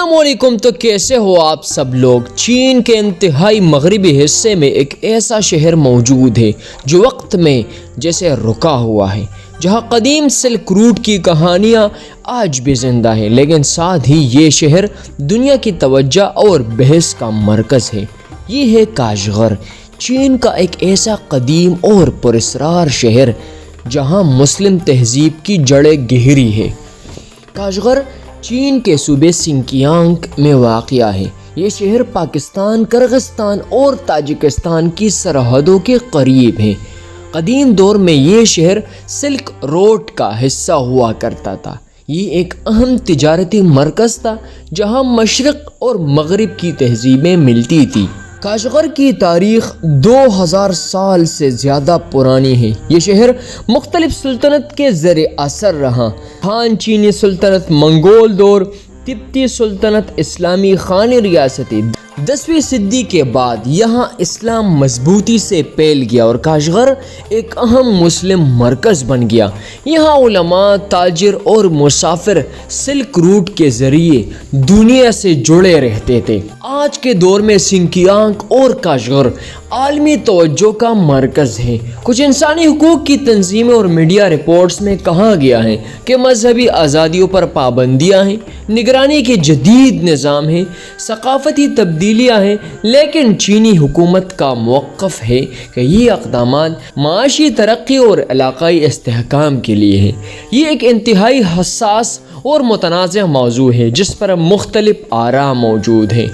अस्सलाम वालेकुम। तो कैसे हो आप सब लोग। चीन के इंतहाई मगरबी हिस्से में एक ऐसा शहर मौजूद है जो वक्त में जैसे रुका हुआ है, जहाँ कदीम सिल्क रूट की कहानियाँ आज भी ज़िंदा हैं, लेकिन साथ ही ये शहर दुनिया की तवज्जो और बहस का मरकज़ है। ये है काशगर, चीन का एक ऐसा कदीम और पुरस्रार शहर जहाँ मुस्लिम तहज़ीब की जड़ें गहरी है। काशगर चीन के सूबे सिंकियांग में वाक़या है। ये शहर पाकिस्तान, किर्गिस्तान और ताजिकिस्तान की सरहदों के करीब है। कदीम दौर में ये शहर सिल्क रोड का हिस्सा हुआ करता था। ये एक अहम तिजारती मरकज़ था जहाँ मशरक़ और मगरिब की तहज़ीबें मिलती थी। काशगर की तारीख़ 2000 साल से ज़्यादा पुरानी है। ये शहर मुख्तलिफ सुल्तनत के ज़र असर रहा। खान चीनी सुल्तनत, मंगोल दौर, तिब्ती सुल्तनत, इस्लामी खानी रियासती। 10वीं सदी के बाद यहाँ इस्लाम मजबूती से फैल गया और काशगर एक अहम मुस्लिम मरकज़ बन गया। यहाँ उलमा, ताजिर और मुसाफिर सिल्क रूट के ज़रिए दुनिया से जुड़े रहते थे। आज के दौर में सिंकियांग और काशगर आलमी तवज्जो का मरकज़ है। कुछ इंसानी हुकूक की तंजीमें और मीडिया रिपोर्ट्स में कहा गया है कि मजहबी आज़ादियों पर पाबंदियाँ हैं, निगरानी के जदीद निज़ाम है, सकाफती तब्दीलियाँ हैं, लेकिन चीनी हुकूमत का मौक़िफ़ है कि ये इक़दामात माशी तरक्की और इलाक़ाई इस्तेहकाम के लिए है। ये एक इंतहाई हसास और मुतनाज़ मौजू है जिस पर मुख्तलिफ आरा मौजूद हैं।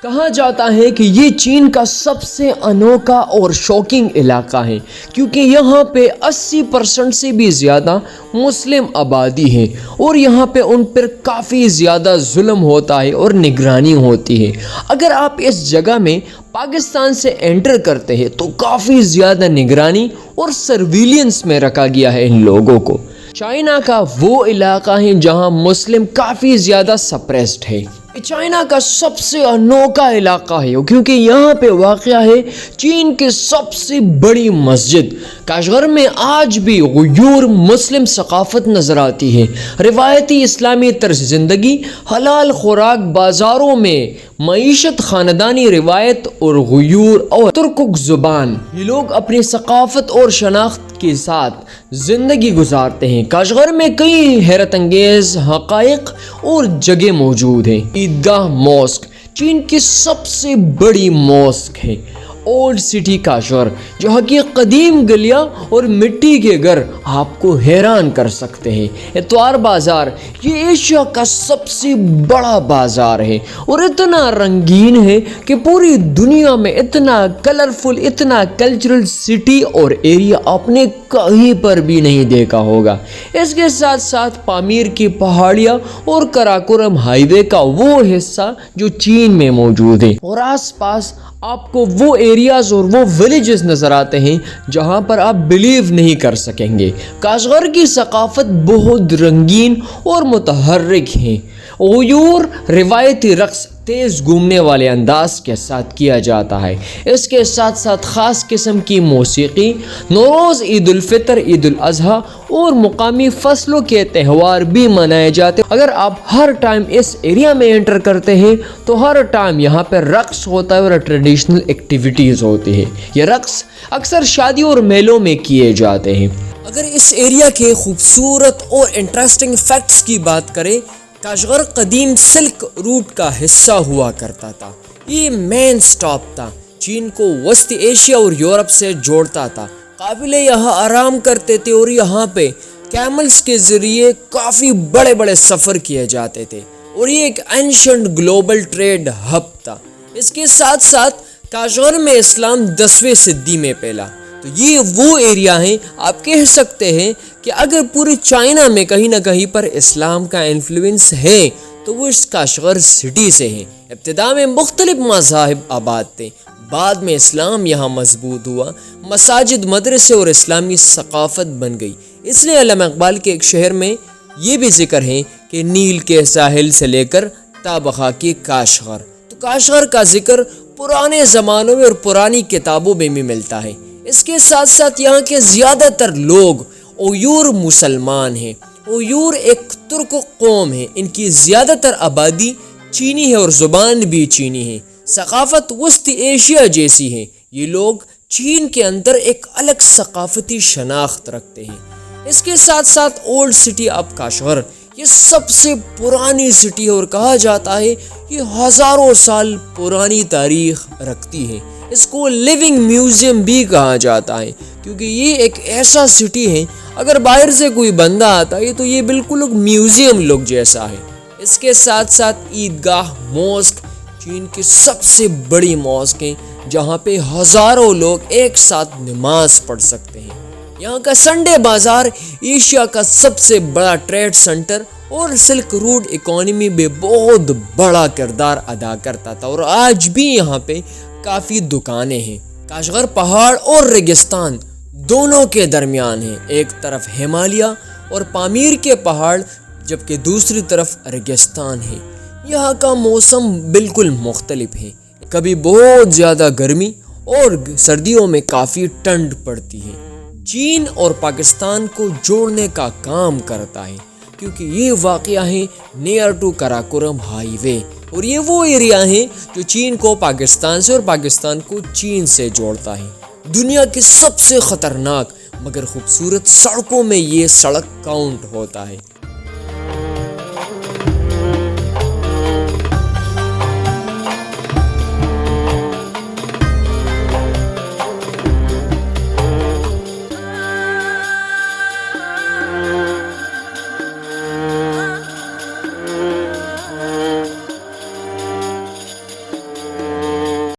कहा जाता है कि ये चीन का सबसे अनोखा और शॉकिंग इलाका है क्योंकि यहाँ पे 80% से भी ज़्यादा मुस्लिम आबादी है और यहाँ पे उन पर काफ़ी ज़्यादा जुल्म होता है और निगरानी होती है। अगर आप इस जगह में पाकिस्तान से एंटर करते हैं तो काफ़ी ज़्यादा निगरानी और सर्विलेंस में रखा गया है इन लोगों को। चाइना का वो इलाका है जहाँ मुस्लिम काफ़ी ज़्यादा सप्रेस्ड है। चाइना का सबसे अनोखा इलाका है क्योंकि यहाँ पे वाक़या है चीन की सबसे बड़ी मस्जिद। काशगर में आज भी गुयूर मुस्लिम सकाफ़त नज़र आती है। रिवायती इस्लामी तर्ज ज़िंदगी, हलाल खुराक, बाज़ारों में मईशत, ख़ानदानी रिवायत और गुयूर और तुर्क ज़ुबान। ये लोग अपनी सकाफ़त और शनाख्त के साथ ज़िंदगी गुजारते हैं। काशगर में कई हैरत अंगेज़ हक़ाइक़ और जगह मौजूद हैं। ईदगाह मॉस्क चीन की सबसे बड़ी मॉस्क है। ओल्ड सिटी काशगर जहाँ की कदीम गलियाँ और मिट्टी के घर आपको हैरान कर सकते हैं। इतवार बाज़ार ये एशिया का सबसे बड़ा बाज़ार है और इतना रंगीन है कि पूरी दुनिया में इतना कलरफुल, इतना कल्चरल सिटी और एरिया आपने कहीं पर भी नहीं देखा होगा। इसके साथ साथ पामीर की पहाड़ियाँ और कराकोरम हाईवे का वो हिस्सा जो चीन में मौजूद है और आसपास आपको वो एरियाज़ और वो विलेजेस नज़र आते हैं जहाँ पर आप बिलीव नहीं कर सकेंगे। काशगर की सकाफ़त बहुत रंगीन और मुतहर्रिक है। गुयूर रिवायती रक़्स तेज़ घूमने वाले अंदाज के साथ किया जाता है। इसके साथ साथ ख़ास किस्म की मौसीकी, नौरोज़, ईद उल फ़ितर, ईद उल अज़हा और मुकामी फसलों के त्यौहार भी मनाए जाते हैं। अगर आप हर टाइम इस एरिया में एंटर करते हैं तो हर टाइम यहाँ पर रक़्स होता है और ट्रेडिशनल एक्टिविटीज़ होती है। ये रक़्स अक्सर शादियों और मेलों में किए जाते हैं। अगर इस एरिया के खूबसूरत और इंटरेस्टिंग फैक्ट्स की बात करें, काशगर कदीम सिल्क रूट का हिस्सा हुआ करता था। ये मेन स्टॉप था, चीन को वस्ती एशिया और यूरोप से जोड़ता था। काफिले यहाँ आराम करते थे और यहाँ पे कैमल्स के ज़रिए काफ़ी बड़े बड़े सफ़र किए जाते थे और ये एक एंशिएंट ग्लोबल ट्रेड हब था। इसके साथ साथ काशगर में इस्लाम 10वीं सदी में फैला। तो ये वो एरिया है, आप कह सकते हैं कि अगर पूरी चाइना में कहीं ना कहीं पर इस्लाम का इन्फ्लुएंस है तो वो इस काशगर सिटी से है। इब्तिदा में मुख्तलिफ मज़ाहिब आबाद थे, बाद में इस्लाम यहाँ मजबूत हुआ, मसाजिद, मदरसे और इस्लामी सकाफ़त बन गई। इसलिए अल्लामा इक़बाल के एक शहर में ये भी जिक्र है कि नील के साहिल से लेकर ताबखा की काशगर। तो काशगर का जिक्र पुराने ज़मानों में और पुरानी किताबों में भी मिलता है। इसके साथ साथ यहाँ के ज़्यादातर लोग उयूर मुसलमान हैं। उयूर एक तुर्क कौम है। इनकी ज़्यादातर आबादी چینی ہے اور زبان بھی چینی ہے، ثقافت وسطی ایشیا جیسی ہے۔ یہ لوگ چین کے اندر ایک الگ ثقافتی شناخت رکھتے ہیں۔ اس کے ساتھ ساتھ اولڈ سٹی آف کاشغر، یہ سب سے پرانی سٹی ہے اور کہا جاتا ہے یہ ہزاروں سال پرانی تاریخ رکھتی ہے۔ اس کو لیونگ میوزیم بھی کہا جاتا ہے کیونکہ یہ ایک ایسا سٹی ہے، اگر باہر سے کوئی بندہ آتا ہے تو یہ بالکل ایک میوزیم لوگ جیسا ہے۔ اس کے ساتھ ساتھ عیدگاہ موسک، چین کی سب سے بڑی موسک ہے جہاں پہ ہزاروں لوگ ایک ساتھ نماز پڑھ سکتے ہیں۔ یہاں کا سنڈے بازار ایشیا کا سب سے بڑا ٹریڈ سینٹر اور سلک روٹ اکانومی میں بہت بڑا کردار ادا کرتا تھا، اور آج بھی یہاں پہ کافی دکانیں ہیں۔ کاشغر پہاڑ اور ریگستان دونوں کے درمیان ہے، ایک طرف ہمالیہ اور پامیر کے پہاڑ جبکہ دوسری طرف ریگستان ہے۔ یہاں کا موسم بالکل مختلف ہے، کبھی بہت زیادہ گرمی اور سردیوں میں کافی ٹھنڈ پڑتی ہے۔ چین اور پاکستان کو جوڑنے کا کام کرتا ہے کیونکہ یہ واقعہ ہے نیئر ٹو کراکورم ہائی وے، اور یہ وہ ایریا ہے جو چین کو پاکستان سے اور پاکستان کو چین سے جوڑتا ہے۔ دنیا کی سب سے خطرناک مگر خوبصورت سڑکوں میں یہ سڑک کاؤنٹ ہوتا ہے۔